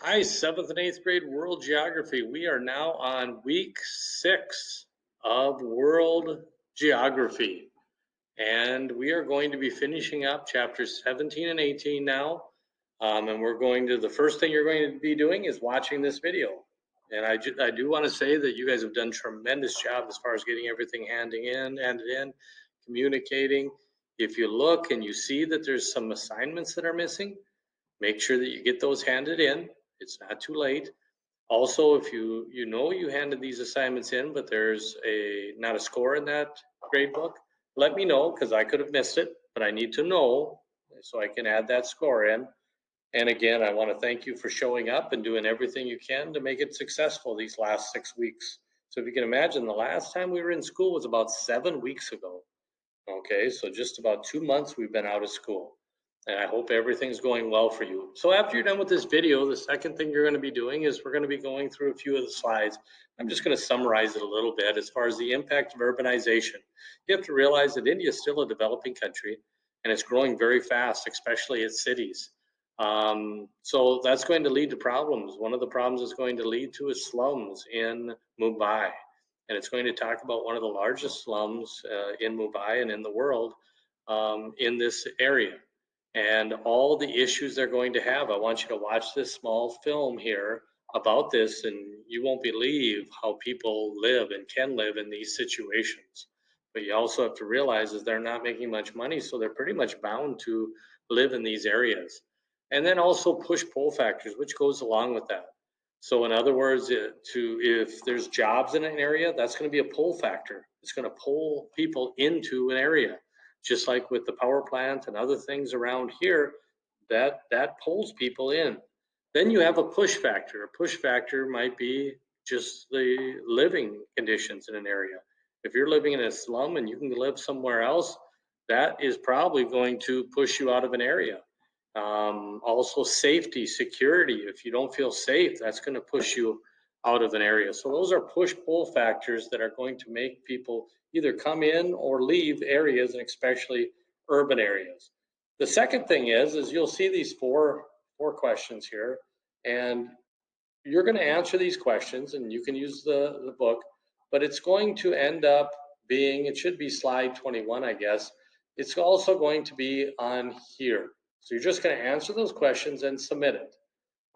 Hi, seventh and eighth grade world geography. We are now on week 6 of world geography, and we are going to be finishing up chapters 17 and 18 now. And we're going to, the first thing you're going to be doing is watching this video. And I do want to say that you guys have done tremendous job as far as getting everything handed in, communicating. If you look and you see that there's some assignments that are missing, make sure that you get those handed in. It's not too late. Also, if you know you handed these assignments in, but there's not a score in that grade book, let me know because I could have missed it, but I need to know so I can add that score in. And again, I want to thank you for showing up and doing everything you can to make it successful these last 6 weeks. So if you can imagine, the last time we were in school was about 7 weeks ago. Okay, so just about 2 months we've been out of school. And I hope everything's going well for you. So after you're done with this video, the second thing you're going to be doing is we're going to be going through a few of the slides. I'm just going to summarize it a little bit as far as the impact of urbanization. You have to realize that India is still a developing country and it's growing very fast, especially its cities. So that's going to lead to problems. One of the problems it's going to lead to is slums in Mumbai, and it's going to talk about one of the largest slums in Mumbai and in the world in this area and all the issues they're going to have. I want you to watch this small film here about this, and you won't believe how people live and can live in these situations. But you also have to realize is they're not making much money, so they're pretty much bound to live in these areas. And then also push-pull factors, which goes along with that. So in other words, if there's jobs in an area, that's going to be a pull factor. It's going to pull people into an area, just like with the power plant and other things around here. That pulls people in. Then you have a push factor. A push factor might be just the living conditions in an area. If you're living in a slum and you can live somewhere else, that is probably going to push you out of an area. Also safety, security. If you don't feel safe, that's going to push you out of an area. So those are push-pull factors that are going to make people either come in or leave areas, and especially urban areas. The second thing is you'll see these four questions here, and you're going to answer these questions, and you can use the book, but it's going to end up being, it should be slide 21, I guess. It's also going to be on here. So you're just going to answer those questions and submit it.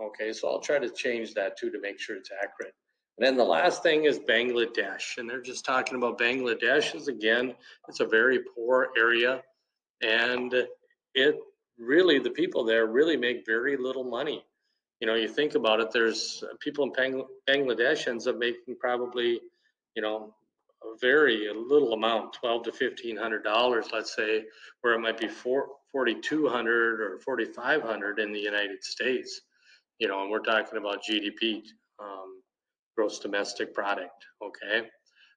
Okay, so I'll try to change that too to make sure it's accurate. And then the last thing is Bangladesh, and they're just talking about Bangladesh is, again, it's a very poor area, and it really, the people there really make very little money. You think about it, there's people in Bangladesh ends up making probably, a very little amount, 12 to $1,500, let's say, where it might be 4,200 or 4,500 in the United States. And we're talking about GDP, gross domestic product. Okay.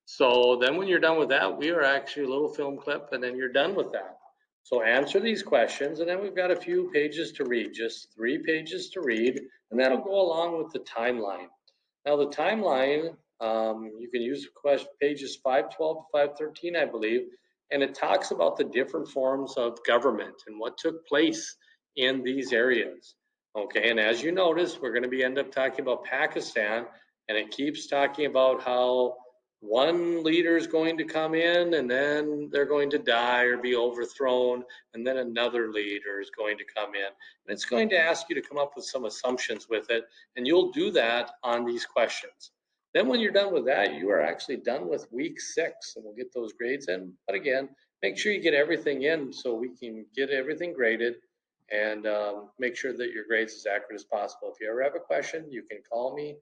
So then when you're done with that, we are actually a little film clip, and then you're done with that. So answer these questions, and then we've got a few pages to read, just 3 pages to read, and that'll go along with the timeline. Now the timeline, you can use pages 512 to 513, I believe, and it talks about the different forms of government and what took place in these areas. Okay, and as you notice, we're going to be end up talking about Pakistan, and it keeps talking about how one leader is going to come in and then they're going to die or be overthrown, and then another leader is going to come in. And it's going to ask you to come up with some assumptions with it, and you'll do that on these questions. Then when you're done with that, you are actually done with week 6, and we'll get those grades in. But again, make sure you get everything in so we can get everything graded and make sure that your grades as accurate as possible. If you ever have a question, you can call me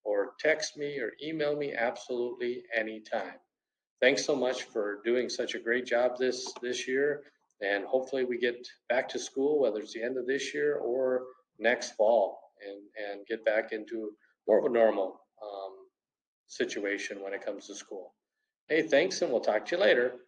or text me or email me absolutely anytime. Thanks so much for doing such a great job this year, and hopefully we get back to school, whether it's the end of this year or next fall, and get back into more of a normal situation when it comes to school. Hey, thanks, and we'll talk to you later.